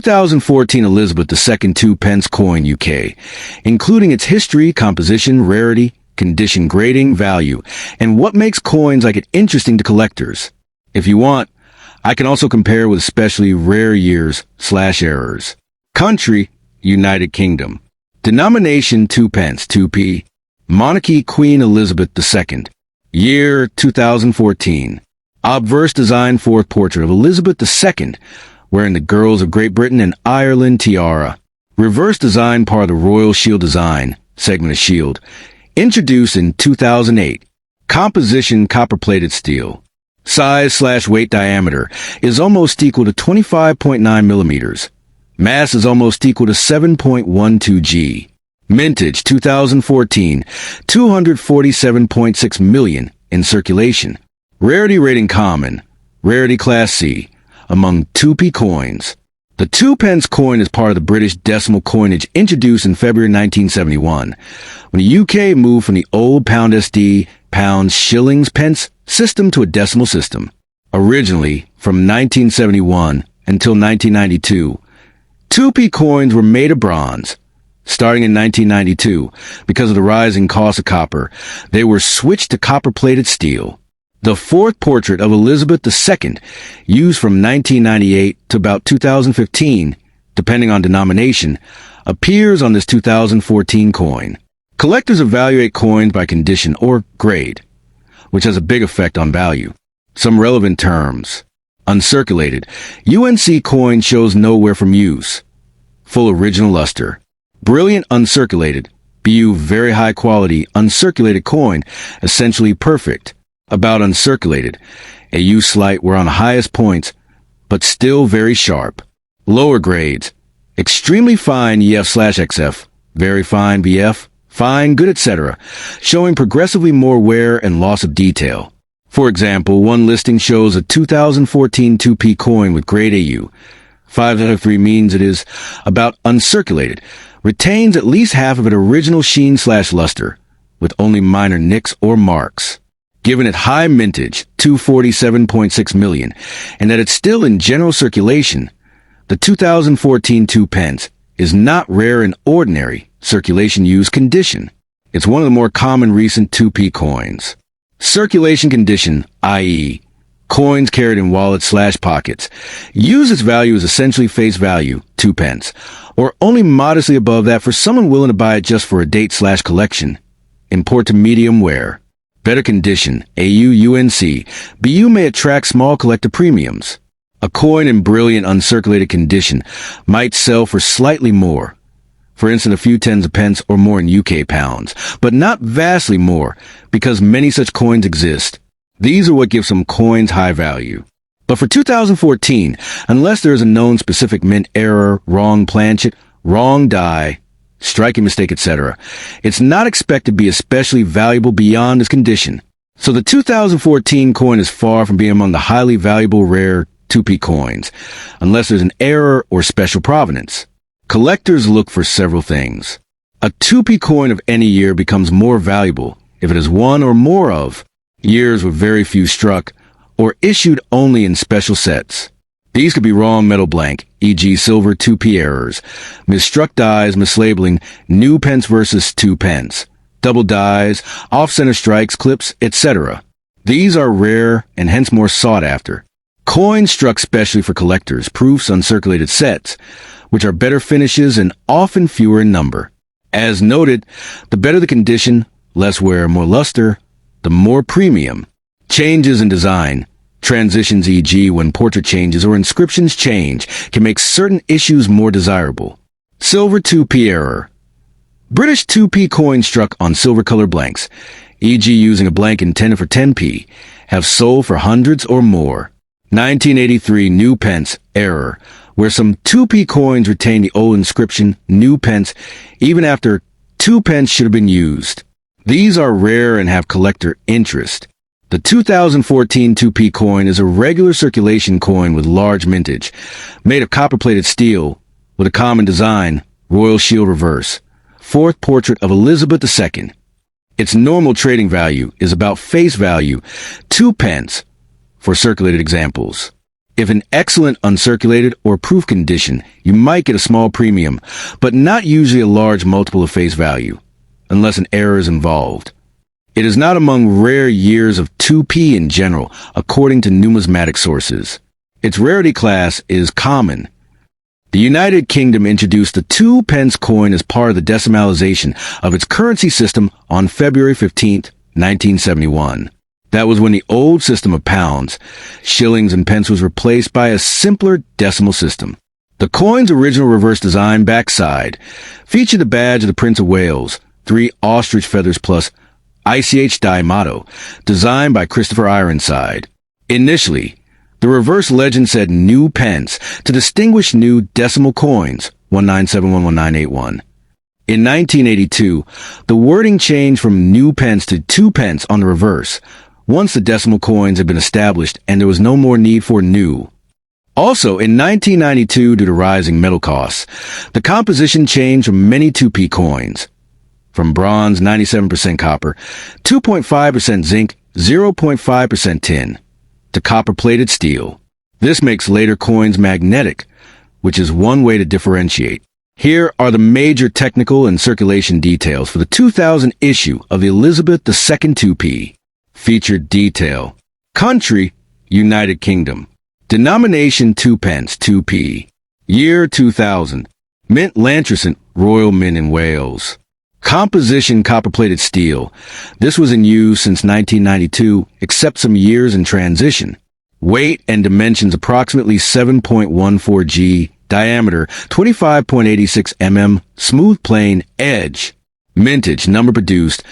2014 Elizabeth II 2 pence coin UK, including its history, composition, rarity, condition, grading, value, and what makes coins like it interesting to collectors. If you want, I can also compare with especially rare years/errors. Country, United Kingdom. Denomination 2 pence, 2p. Monarchy, Queen Elizabeth II. Year 2014. Obverse design, fourth portrait of Elizabeth II, wearing the Girls of Great Britain and Ireland tiara. Reverse design, part of the Royal Shield design, segment of shield. Introduced in 2008. Composition, copper-plated steel. Size/weight diameter is almost equal to 25.9 millimeters. Mass is almost equal to 7.12 g. Mintage 2014, 247.6 million in circulation. Rarity rating common, rarity class C, among 2p coins. The 2 pence coin is part of the British decimal coinage introduced in February 1971, when the UK moved from the old pound SD, pounds, shillings, pence system to a decimal system. Originally, from 1971 until 1992, 2p coins were made of bronze. Starting in 1992, because of the rising cost of copper, they were switched to copper-plated steel. The fourth portrait of Elizabeth II, used from 1998 to about 2015, depending on denomination, appears on this 2014 coin. Collectors evaluate coins by condition or grade, which has a big effect on value. Some relevant terms. Uncirculated. UNC coin shows nowhere from use. Full original luster. Brilliant uncirculated. BU very high quality uncirculated coin, essentially perfect. About uncirculated. A U slight were on the highest points, but still very sharp. Lower grades. Extremely fine EF/XF, very fine BF, fine, good, etc., showing progressively more wear and loss of detail. For example, one listing shows a 2014 2p coin with grade AU. 5 out of 3 means it is about uncirculated, retains at least half of its original sheen/luster, with only minor nicks or marks. Given it high mintage, 247.6 million, and that it's still in general circulation, the 2014 2 pence is not rare in ordinary circulation use condition. It's one of the more common recent 2p coins. Circulation condition, i.e., coins carried in wallets/pockets, use its value as essentially face value, 2 pence, or only modestly above that for someone willing to buy it just for a date/collection. Import to medium wear. Better condition, AU/UNC, BU may attract small collector premiums. A coin in brilliant uncirculated condition might sell for slightly more. For instance, a few tens of pence or more in UK pounds, but not vastly more, because many such coins exist. These are what give some coins high value. But for 2014, unless there is a known specific mint error, wrong planchet, wrong die, striking mistake, etc., it's not expected to be especially valuable beyond this condition. So the 2014 coin is far from being among the highly valuable rare 2p coins, unless there's an error or special provenance. Collectors look for several things. A 2p coin of any year becomes more valuable if it is one or more of years with very few struck or issued only in special sets. These could be wrong metal blank, e.g. silver 2p errors, misstruck dies, mislabeling, new pence versus 2 pence, double dies, off-center strikes, clips, etc. These are rare and hence more sought after. Coins struck specially for collectors, proofs, uncirculated sets, which are better finishes and often fewer in number. As noted, the better the condition, less wear, more luster, the more premium. Changes in design, transitions, e.g. when portrait changes or inscriptions change, can make certain issues more desirable. Silver 2p error. British 2p coins struck on silver-colored blanks, e.g. using a blank intended for 10p, have sold for hundreds or more. 1983 new pence error, where some 2p coins retain the old inscription new pence even after 2 pence should have been used. These are rare and have collector interest. The 2014 2p coin is a regular circulation coin with large mintage, made of copper-plated steel, with a common design, Royal Shield reverse. Fourth portrait of Elizabeth II. Its normal trading value is about face value, 2 pence, for circulated examples. If in excellent uncirculated or proof condition, you might get a small premium, but not usually a large multiple of face value, unless an error is involved. It is not among rare years of 2p in general, according to numismatic sources. Its rarity class is common. The United Kingdom introduced the 2 pence coin as part of the decimalisation of its currency system on February 15, 1971. That was when the old system of pounds, shillings, and pence was replaced by a simpler decimal system. The coin's original reverse design backside featured the badge of the Prince of Wales, 3 ostrich feathers plus ICH die motto, designed by Christopher Ironside. Initially, the reverse legend said New Pence to distinguish new decimal coins, 19711981. In 1982, the wording changed from New Pence to 2 pence on the reverse, once the decimal coins had been established and there was no more need for new. Also, in 1992, due to rising metal costs, the composition changed from many 2p coins. From bronze, 97% copper, 2.5% zinc, 0.5% tin, to copper-plated steel. This makes later coins magnetic, which is one way to differentiate. Here are the major technical and circulation details for the 2000 issue of the Elizabeth II 2p. Featured detail. Country, United Kingdom. Denomination 2 pence, 2p. Year 2000. Mint Lantricent, Royal Mint in Wales. Composition copper-plated steel. This was in use since 1992, except some years in transition. Weight and dimensions approximately 7.14 g, diameter 25.86 mm, smooth plane, edge. Mintage, number produced,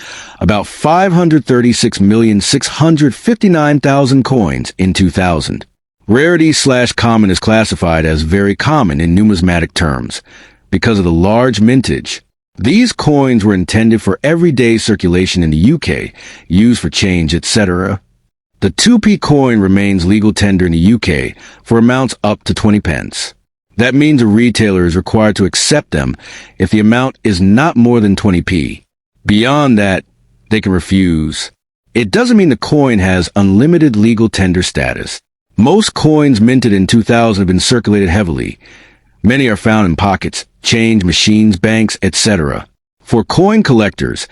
about 536,659,000 coins in 2000. Rarity/common is classified as very common in numismatic terms because of the large mintage. These coins were intended for everyday circulation in the UK, used for change, etc. The 2p coin remains legal tender in the UK for amounts up to 20 pence. That means a retailer is required to accept them if the amount is not more than 20p. Beyond that, they can refuse. It doesn't mean the coin has unlimited legal tender status. Most coins minted in 2000 have been circulated heavily. Many are found in pockets, change machines, banks, etc. For coin collectors,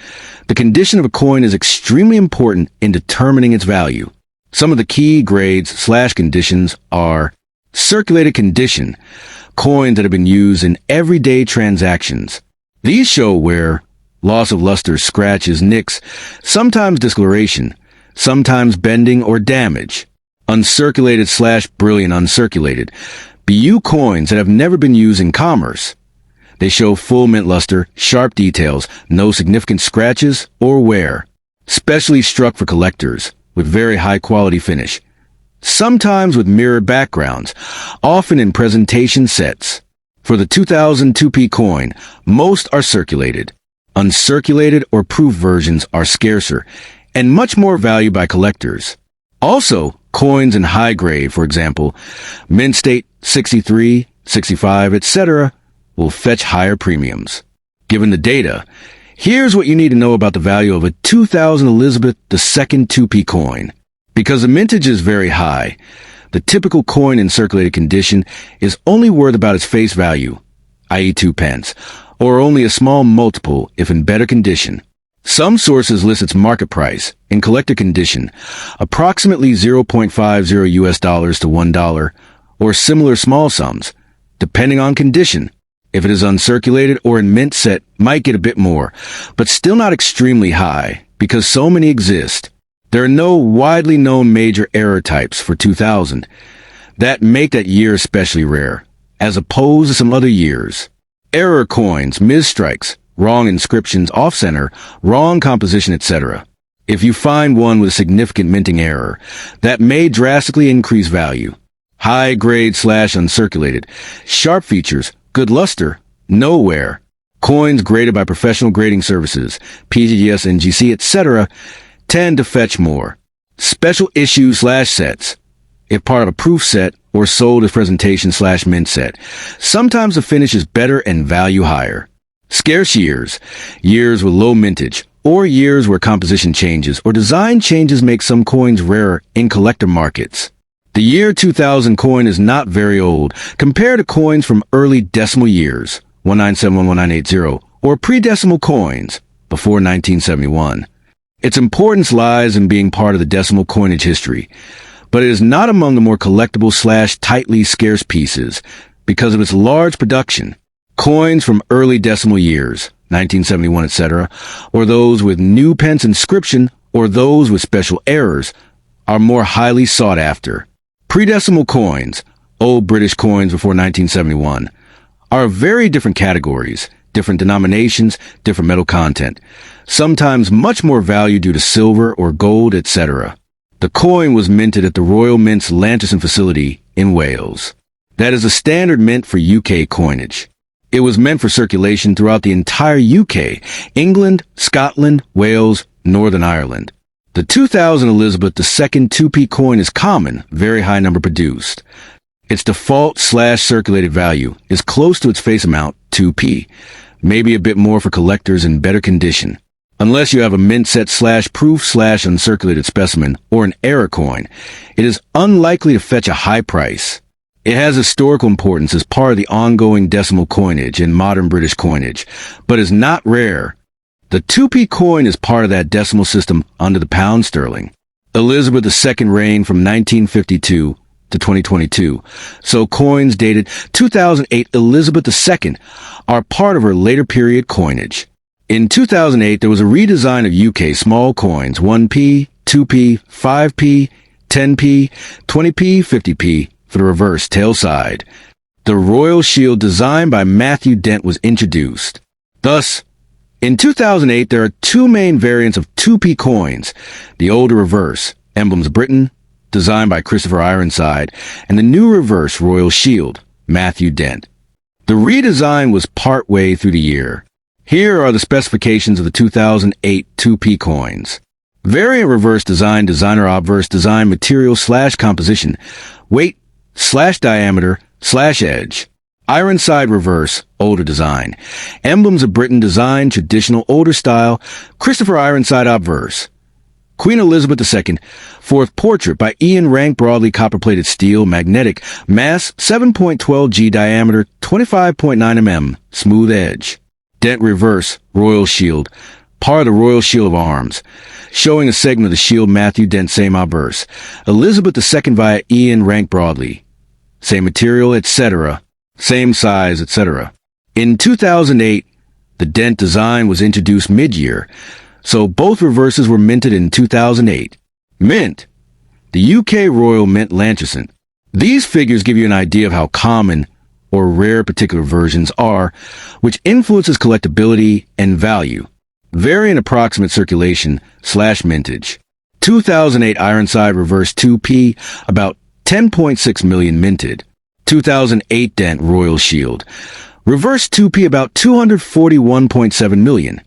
the condition of a coin is extremely important in determining its value. Some of the key grades/conditions are circulated condition, coins that have been used in everyday transactions. These show wear, loss of luster, scratches, nicks, sometimes discoloration, sometimes bending or damage. Uncirculated/brilliant uncirculated, BU coins that have never been used in commerce. They show full mint luster, sharp details, no significant scratches or wear. Specially struck for collectors, with very high quality finish. Sometimes with mirrored backgrounds, often in presentation sets. For the 2000 2p coin, most are circulated. Uncirculated or proof versions are scarcer, and much more valued by collectors. Also, coins in high grade, for example, mint state 63, 65, etc., will fetch higher premiums. Given the data, here's what you need to know about the value of a 2000 Elizabeth II 2p coin. Because the mintage is very high, the typical coin in circulated condition is only worth about its face value, i.e. 2 pence, or only a small multiple if in better condition. Some sources list its market price, in collector condition, approximately $0.50 US dollars to $1, or similar small sums, depending on condition. If it is uncirculated or in mint set, might get a bit more, but still not extremely high, because so many exist. There are no widely known major error types for 2000 that make that year especially rare, as opposed to some other years. Error coins, misstrikes, wrong inscriptions, off-center, wrong composition, etc. If you find one with a significant minting error, that may drastically increase value. High grade/uncirculated, sharp features, good luster, no wear. Coins graded by professional grading services, PGS, NGC, etc., tend to fetch more. Special issue/sets, if part of a proof set or sold as presentation/mint set, sometimes the finish is better and value higher. Scarce years, years with low mintage, or years where composition changes or design changes make some coins rarer in collector markets. The year 2000 coin is not very old compared to coins from early decimal years, 1971-1980, or pre-decimal coins, before 1971. Its importance lies in being part of the decimal coinage history, but it is not among the more collectible/tightly scarce pieces because of its large production. Coins from early decimal years, 1971, etc., or those with new pence inscription, or those with special errors, are more highly sought after. Pre-decimal coins, old British coins before 1971, are very different categories, different denominations, different metal content, sometimes much more value due to silver or gold, etc. The coin was minted at the Royal Mint's Lanterson facility in Wales. That is a standard mint for UK coinage. It was meant for circulation throughout the entire UK, England, Scotland, Wales, Northern Ireland. The 2000 Elizabeth II 2p coin is common, very high number produced. Its default/circulated value is close to its face amount, 2p, maybe a bit more for collectors in better condition. Unless you have a mint set/proof/uncirculated specimen or an error coin, it is unlikely to fetch a high price. It has historical importance as part of the ongoing decimal coinage in modern British coinage, but is not rare. The 2p coin is part of that decimal system under the pound sterling. Elizabeth II reigned from 1952 to 2022, so coins dated 2008 Elizabeth II are part of her later period coinage. In 2008, there was a redesign of UK small coins, 1p, 2p, 5p, 10p, 20p, 50p, for the reverse tail side. The Royal Shield designed by Matthew Dent was introduced. Thus, in 2008, there are two main variants of 2p coins, the older reverse, Emblems Britain, designed by Christopher Ironside, and the new reverse Royal Shield, Matthew Dent. The redesign was partway through the year. Here are the specifications of the 2008 2p coins. Variant reverse design, designer obverse design, material/composition, weight/diameter/edge. Ironside reverse, older design. Emblems of Britain design, traditional older style, Christopher Ironside obverse. Queen Elizabeth II, fourth portrait by Ian Rank, broadly copper-plated steel, magnetic, mass 7.12 G, diameter 25.9 mm, smooth edge. Dent reverse, Royal Shield, part of the Royal Shield of Arms, showing a segment of the shield, Matthew Dent, same obverse. Elizabeth II via Ian Rank, broadly. Same material, etc. Same size, etc. In 2008, the Dent design was introduced mid-year, so both reverses were minted in 2008. Mint, the UK Royal Mint Lanterson. These figures give you an idea of how common or rare particular versions are, which influences collectability and value. Varying approximate circulation/mintage. 2008 Ironside reverse 2p, about 10.6 million minted. 2008 Dent Royal Shield. Reverse 2p, about 241.7 million.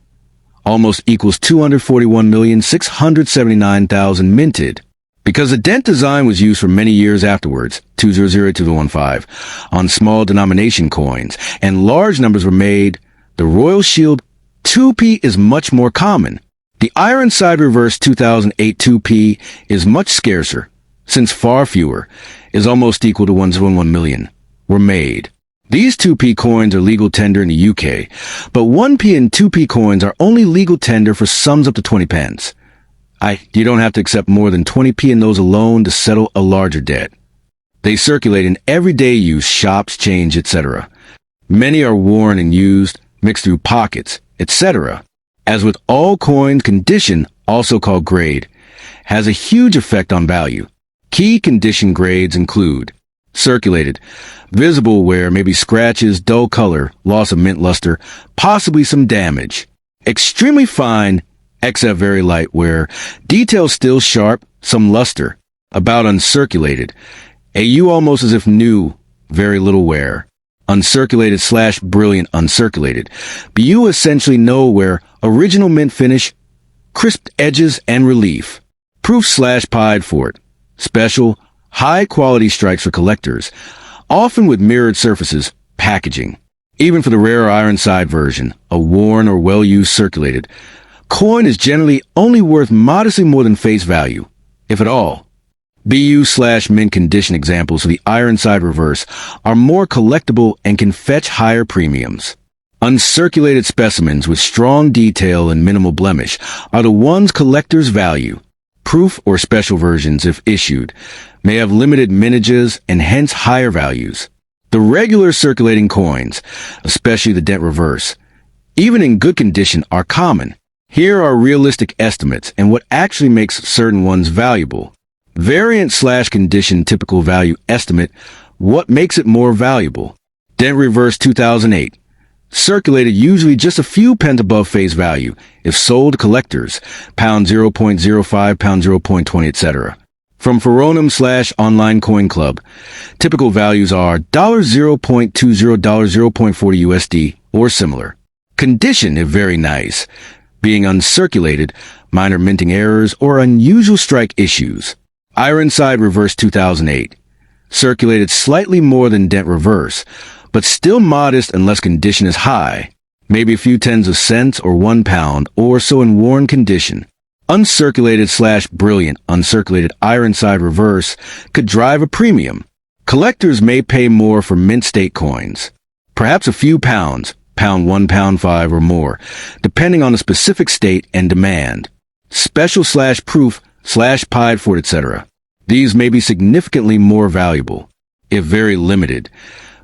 Almost equals 241,679,000 minted. Because the Dent design was used for many years afterwards, 2002-2015, on small denomination coins, and large numbers were made, the Royal Shield 2p is much more common. The Ironside reverse 2008 2p is much scarcer, since far fewer, is almost equal to 1.1 million, were made. These 2p coins are legal tender in the UK, but 1p and 2p coins are only legal tender for sums up to 20 pence. You don't have to accept more than 20p in those alone to settle a larger debt. They circulate in everyday use, shops, change, etc. Many are worn and used, mixed through pockets, etc. As with all coins, condition, also called grade, has a huge effect on value. Key condition grades include circulated, visible wear, maybe scratches, dull color, loss of mint luster, possibly some damage. Extremely fine, XF very light wear, details still sharp, some luster. About uncirculated, AU almost as if new, very little wear. Uncirculated/brilliant uncirculated, BU essentially no wear, original mint finish, crisped edges and relief. Proof/pied fort, special, high quality strikes for collectors, often with mirrored surfaces, packaging. Even for the rarer Ironside version, a worn or well-used circulated, coin is generally only worth modestly more than face value, if at all. BU/mint condition examples of the Ironside reverse are more collectible and can fetch higher premiums. Uncirculated specimens with strong detail and minimal blemish are the ones collectors value. Proof or special versions, if issued, may have limited mintages and hence higher values. The regular circulating coins, especially the dent reverse, even in good condition, are common. Here are realistic estimates and what actually makes certain ones valuable. Variant/condition typical value estimate, what makes it more valuable. Dent reverse 2008. Circulated usually just a few pence above face value. If sold to collectors, pound 0.05, pound 0.20, etc. From Foronum/Online Coin Club, typical values are $0.20, $0.40 USD, or similar. Condition, if very nice, being uncirculated, minor minting errors, or unusual strike issues. Ironside reverse 2008. Circulated slightly more than dent reverse, but still modest unless condition is high, maybe a few tens of cents or 1 pound or so in worn condition. Uncirculated/brilliant uncirculated Ironside reverse could drive a premium. Collectors may pay more for mint state coins, perhaps a few pounds, pound 1, pound 5 or more, depending on the specific state and demand. Special/proof/pied for, etc. These may be significantly more valuable. If very limited,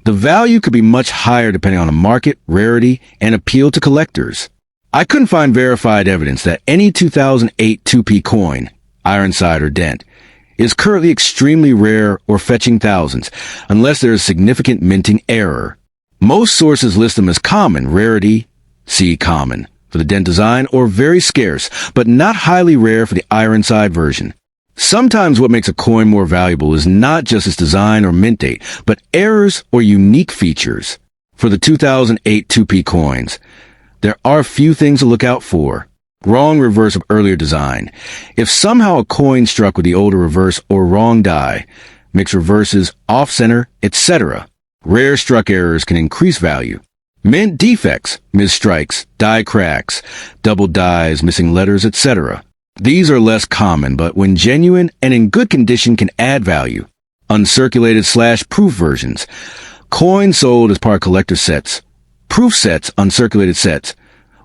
the value could be much higher depending on the market, rarity, and appeal to collectors. I couldn't find verified evidence that any 2008 2p coin, Ironside or dent, is currently extremely rare or fetching thousands, unless there is significant minting error. Most sources list them as common, rarity, see common, for the dent design, or very scarce, but not highly rare for the Ironside version. Sometimes what makes a coin more valuable is not just its design or mint date, but errors or unique features. For the 2008 2p coins, there are a few things to look out for. Wrong reverse of earlier design. If somehow a coin struck with the older reverse or wrong die, mixed reverses, off-center, etc., rare struck errors can increase value. Mint defects, misstrikes, die cracks, double dies, missing letters, etc. These are less common, but when genuine and in good condition can add value. Uncirculated/proof versions. Coins sold as part of collector sets. Proof sets, uncirculated sets,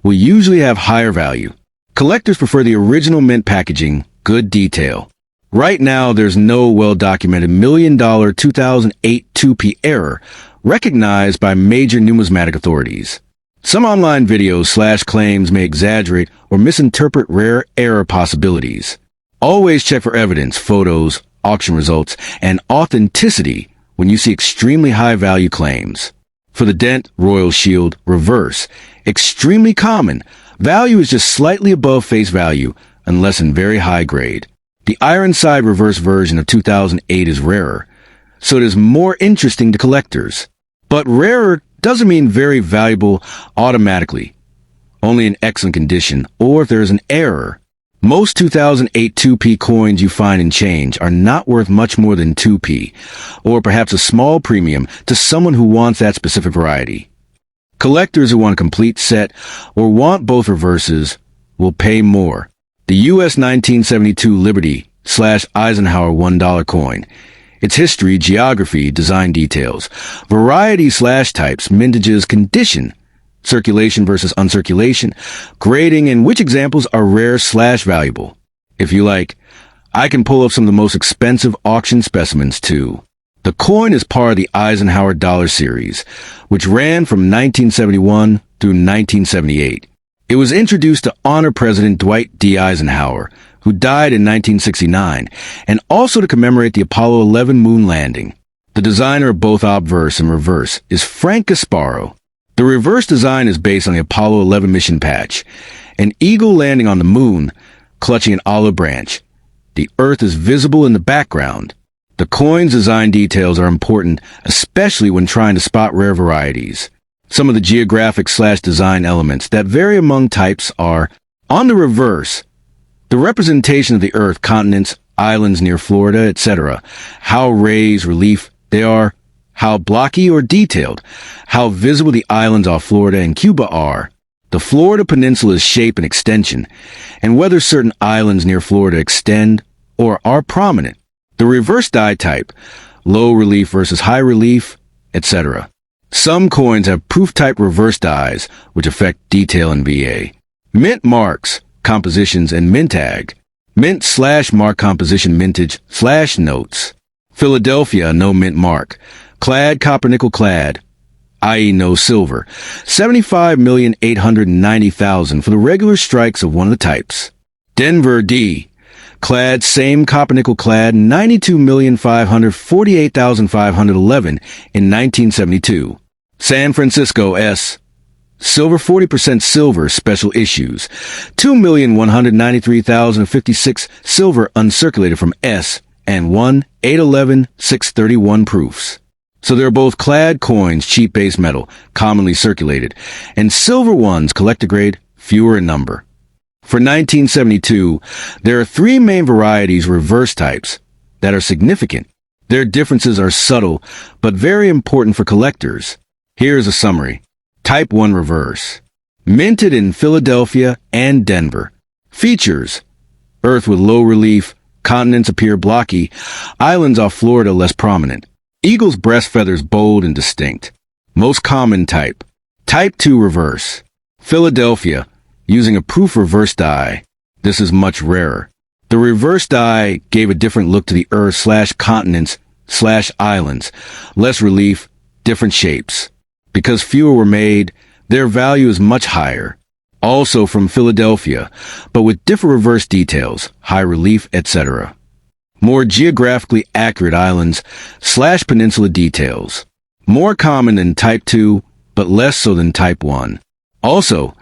will usually have higher value. Collectors prefer the original mint packaging, good detail. Right now, there's no well-documented $1 million 2008 2p error recognized by major numismatic authorities. Some online videos/claims may exaggerate or misinterpret rare error possibilities. Always check for evidence, photos, auction results, and authenticity when you see extremely high-value claims. For the dent, royal shield, reverse, extremely common. Value is just slightly above face value, unless in very high grade. The Ironside reverse version of 2008 is rarer, so it is more interesting to collectors. But rarer doesn't mean very valuable automatically, only in excellent condition, or if there is an error. Most 2008 2p coins you find in change are not worth much more than 2p, or perhaps a small premium to someone who wants that specific variety. Collectors who want a complete set or want both reverses will pay more. The U.S. 1972 Liberty/Eisenhower $1 coin. Its history, geography, design details, variety/types, mintages, condition, circulation versus uncirculation, grading, and which examples are rare/valuable. If you like, I can pull up some of the most expensive auction specimens too. The coin is part of the Eisenhower dollar series, which ran from 1971 through 1978. It was introduced to honor President Dwight D. Eisenhower, who died in 1969, and also to commemorate the Apollo 11 moon landing. The designer of both obverse and reverse is Frank Gasparo. The reverse design is based on the Apollo 11 mission patch, an eagle landing on the moon, clutching an olive branch. The Earth is visible in the background. The coin's design details are important, especially when trying to spot rare varieties. Some of the geographic/design elements that vary among types are, on the reverse, the representation of the Earth, continents, islands near Florida, etc., how raised, relief they are, how blocky or detailed, how visible the islands off Florida and Cuba are, the Florida Peninsula's shape and extension, and whether certain islands near Florida extend or are prominent. The reverse die type, low relief versus high relief, etc. Some coins have proof-type reverse dies, which affect detail and VA. Mint marks, compositions, and mint tag. Mint/mark composition mintage/notes. Philadelphia, no mint mark. Clad, copper nickel clad, i.e. no silver. 75,890,000 for the regular strikes of one of the types. Denver D. Clad, same copper nickel clad, 92,548,511 in 1972. San Francisco S. Silver 40% silver special issues. 2,193,056 silver uncirculated from S and 1/811/631 proofs. So they're both clad coins, cheap base metal, commonly circulated, and silver ones, collector grade, fewer in number. For 1972, there are three main varieties reverse types that are significant. Their differences are subtle, but very important for collectors. Here's a summary. Type 1 reverse. Minted in Philadelphia and Denver. Features: Earth with low relief, continents appear blocky, islands off Florida less prominent. Eagle's breast feathers bold and distinct. Most common type. Type 2 reverse. Philadelphia, using a proof reverse die. This is much rarer. The reverse die gave a different look to the Earth/continents/islands. Less relief, different shapes. Because fewer were made, their value is much higher. Also from Philadelphia, but with different reverse details, high relief, etc. More geographically accurate islands/peninsula details. More common than Type 2, but less so than Type 1. Also,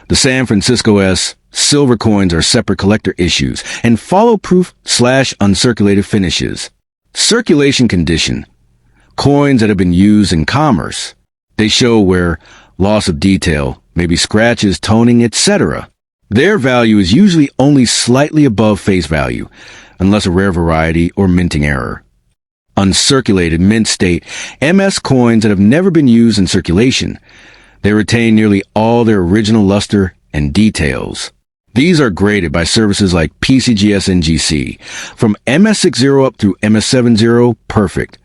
the San Francisco S silver coins are separate collector issues and follow proof/uncirculated finishes. Circulation condition. Coins that have been used in commerce. They show where loss of detail, maybe scratches, toning, etc. Their value is usually only slightly above face value, unless a rare variety or minting error. Uncirculated mint state MS coins that have never been used in circulation. They retain nearly all their original luster and details. These are graded by services like PCGS NGC, from MS60 up through MS70, perfect.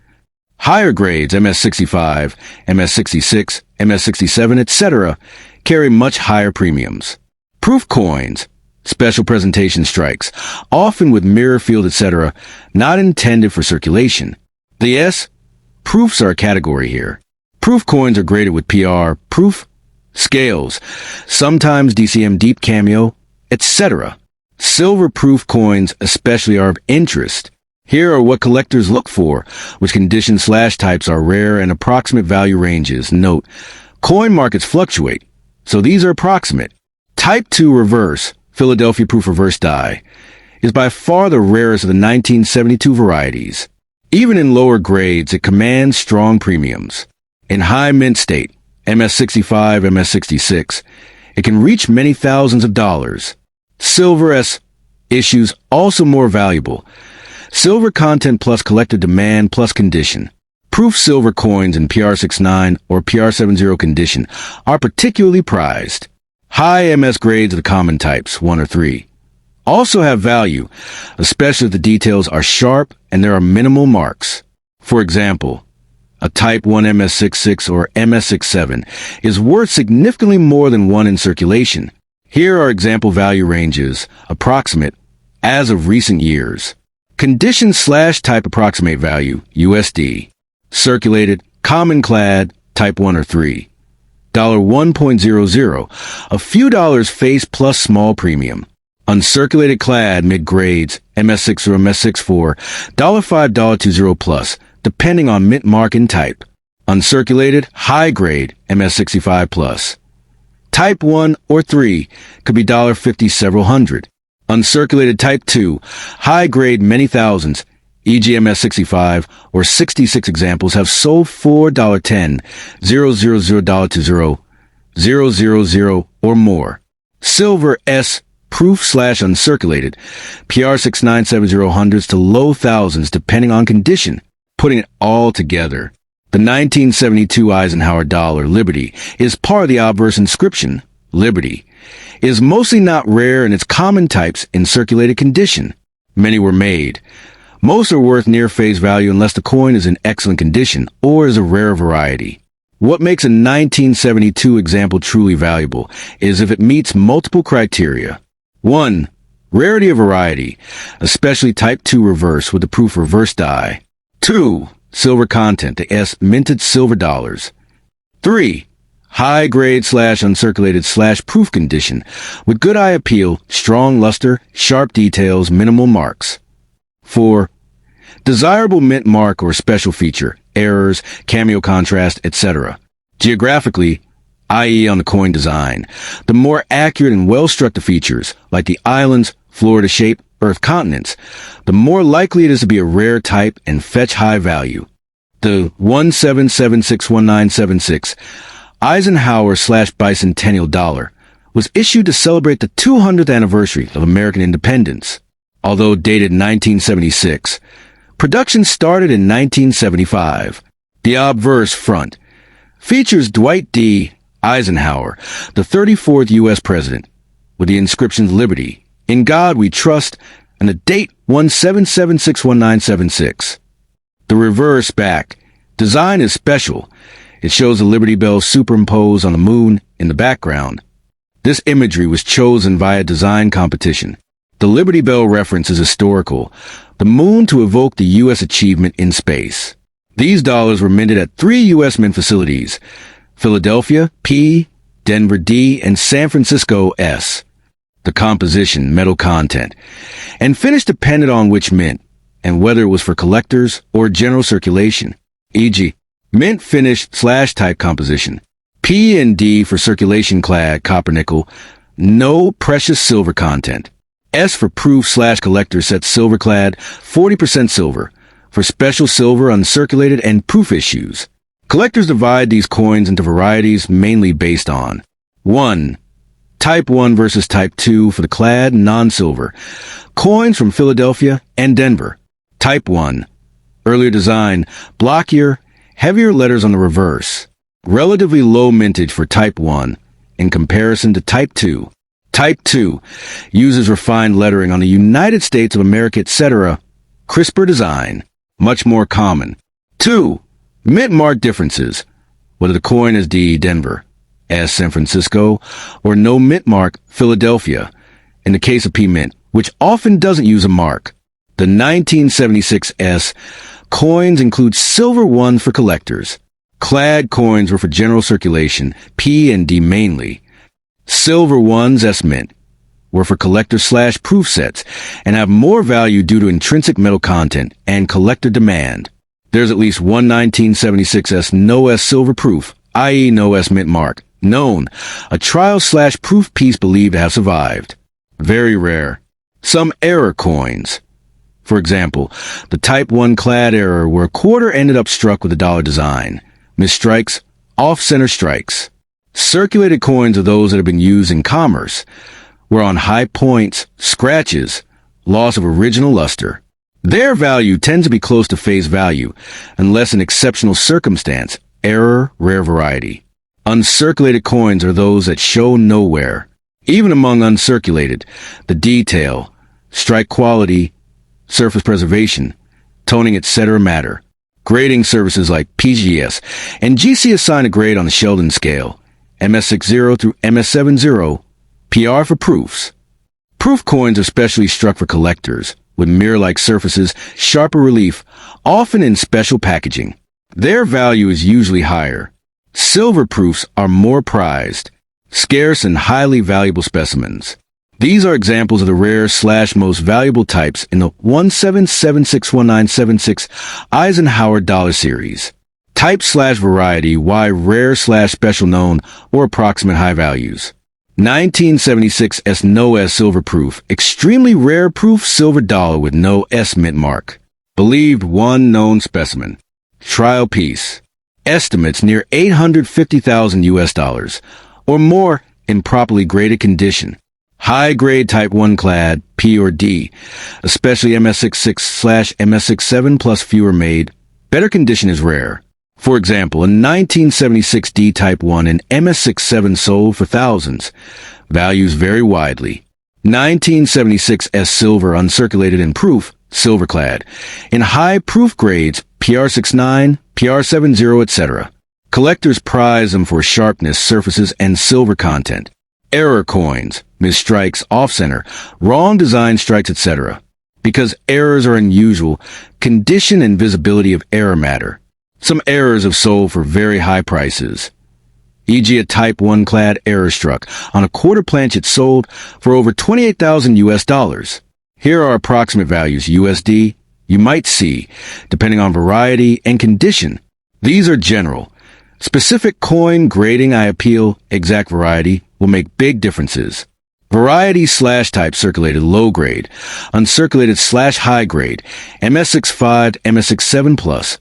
Higher grades, MS65, MS66, MS67, etc., carry much higher premiums. Proof coins, special presentation strikes, often with mirror field, etc., not intended for circulation. The S proofs are a category here. Proof coins are graded with PR, proof, scales, sometimes DCM deep cameo, etc. Silver proof coins especially are of interest. Here are what collectors look for, which condition/types are rare and approximate value ranges. Note, coin markets fluctuate, so these are approximate. Type 2 reverse, Philadelphia proof reverse die, is by far the rarest of the 1972 varieties. Even in lower grades, it commands strong premiums. In high mint state, MS65, MS66, it can reach many thousands of dollars. Silver S issues also more valuable. Silver content plus collector demand plus condition. Proof silver coins in PR69 or PR70 condition are particularly prized. High MS grades of the common types, 1 or 3, also have value, especially if the details are sharp and there are minimal marks. For example, a Type 1 MS66 or MS67 is worth significantly more than one in circulation. Here are example value ranges, approximate, as of recent years. Condition/type approximate value, USD. Circulated, common clad, Type 1 or 3. $1.00, a few dollars face plus small premium. Uncirculated clad mid-grades, MS6 or MS64, $5, $20 plus, depending on mint mark and type. Uncirculated, high grade, MS65 plus. Type 1 or 3 could be $50 several hundred. Uncirculated Type 2, high grade many thousands, e.g. MS65 or 66 examples have sold for $10, $000, $20, $000 or more. Silver S proof/uncirculated, PR6970 hundreds to low thousands depending on condition. Putting it all together, the 1972 Eisenhower dollar, Liberty, is part of the obverse inscription, Liberty, is mostly not rare in its common types in circulated condition. Many were made. Most are worth near face value unless the coin is in excellent condition or is a rare variety. What makes a 1972 example truly valuable is if it meets multiple criteria. 1. Rarity of variety, especially Type 2 reverse with the proof reverse die. 2. Silver content, the S minted silver dollars. 3. High grade / uncirculated / proof condition with good eye appeal, strong luster, sharp details, minimal marks. 4. Desirable mint mark or special feature, errors, cameo contrast, etc. Geographically, i.e. on the coin design, the more accurate and well-struck the features, like the islands, Florida shape, Earth continents, the more likely it is to be a rare type and fetch high value. The 17761976 Eisenhower / bicentennial dollar was issued to celebrate the 200th anniversary of American independence. Although dated 1976, production started in 1975. The obverse front features Dwight D. Eisenhower, the 34th U.S. President, with the inscriptions Liberty, In God We Trust, and the date 17761976. The reverse back design is special. It shows the Liberty Bell superimposed on the moon in the background. This imagery was chosen via design competition. The Liberty Bell reference is historical, the moon to evoke the U.S. achievement in space. These dollars were minted at 3 U.S. mint facilities: Philadelphia, P, Denver, D, and San Francisco, S. The composition, metal content, and finish depended on which mint, and whether it was for collectors or general circulation, e.g., mint finish / type composition. P and D for circulation clad copper nickel, no precious silver content. S for proof / collector set silver clad, 40% silver, for special silver uncirculated and proof issues. Collectors divide these coins into varieties mainly based on 1. Type 1 versus Type 2 for the clad non-silver. Coins from Philadelphia and Denver. Type 1. Earlier design, blockier, heavier letters on the reverse. Relatively low mintage for Type 1 in comparison to Type 2. Type 2 uses refined lettering on the United States of America, etc. Crisper design, much more common. 2. Mint mark differences, whether the coin is D, Denver, S, San Francisco, or no mint mark, Philadelphia, in the case of P Mint, which often doesn't use a mark. The 1976 S coins include silver ones for collectors. Clad coins were for general circulation, P and D mainly. Silver ones, S Mint, were for collector / proof sets and have more value due to intrinsic metal content and collector demand. There's at least one 1976 S no S silver proof, i.e. no S mint mark, known, a trial / proof piece believed to have survived. Very rare. Some error coins. For example, the Type 1 clad error where a quarter ended up struck with a dollar design. Misstrikes, off-center strikes. Circulated coins are those that have been used in commerce, where on high points, scratches, loss of original luster. Their value tends to be close to face value, unless in exceptional circumstance, error, rare variety. Uncirculated coins are those that show nowhere. Even among uncirculated, the detail, strike quality, surface preservation, toning, etc. matter. Grading services like PGS and GC assign a grade on the Sheldon scale, MS60 through MS70, PR for proofs. Proof coins are specially struck for collectors, with mirror-like surfaces, sharper relief, often in special packaging. Their value is usually higher. Silver proofs are more prized, scarce and highly valuable specimens. These are examples of the rare / most valuable types in the 17761976 Eisenhower dollar series. Type / variety, why rare / special known or approximate high values. 1976 S no S silver proof, extremely rare proof silver dollar with no S mint mark. Believed one known specimen. Trial piece. Estimates near 850,000 US dollars, or more in properly graded condition. High grade Type 1 clad, P or D, especially MS66 / MS67 plus fewer made. Better condition is rare. For example, a 1976 D Type 1 and MS67 sold for thousands. Values vary widely. 1976 S silver uncirculated in proof, silverclad, in high-proof grades, PR69, PR70, etc. Collectors prize them for sharpness, surfaces, and silver content. Error coins, misstrikes, off-center, wrong design strikes, etc. Because errors are unusual, condition and visibility of error matter. Some errors have sold for very high prices. E.g. a Type 1 clad error struck on a quarter planchet sold for over 28,000 US dollars. Here are approximate values USD you might see, depending on variety and condition. These are general. Specific coin grading I appeal, exact variety, will make big differences. Variety/type circulated low grade, uncirculated/high grade, MS65, MS67+.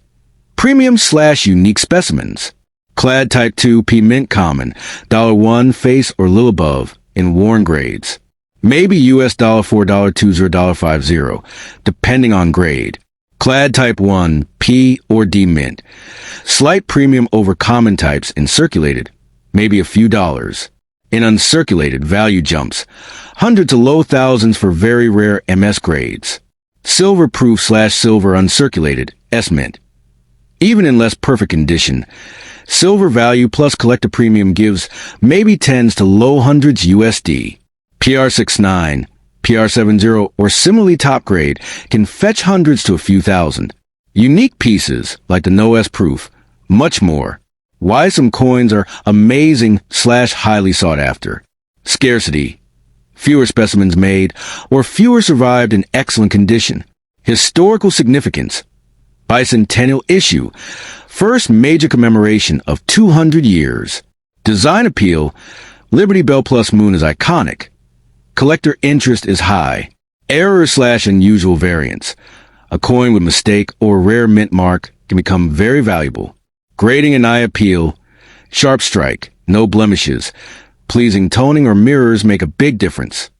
Premium/unique specimens. Clad Type 2 P Mint Common, $1 face or little above, in worn grades. Maybe US $4, $20, $50, depending on grade. Clad Type 1 P or D Mint. Slight premium over common types in circulated, maybe a few dollars. In uncirculated, value jumps, hundreds to low thousands for very rare MS grades. Silver proof/silver uncirculated, S Mint. Even in less perfect condition, silver value plus collector premium gives maybe tens to low hundreds USD. PR69, PR70, or similarly top grade can fetch hundreds to a few thousand. Unique pieces, like the No S proof, much more. Why some coins are amazing/highly sought after. Scarcity. Fewer specimens made, or fewer survived in excellent condition. Historical significance. Bicentennial issue. First major commemoration of 200 years. Design appeal. Liberty Bell plus Moon is iconic. Collector interest is high. Error/unusual variance. A coin with mistake or rare mint mark can become very valuable. Grading and eye appeal. Sharp strike. No blemishes. Pleasing toning or mirrors make a big difference.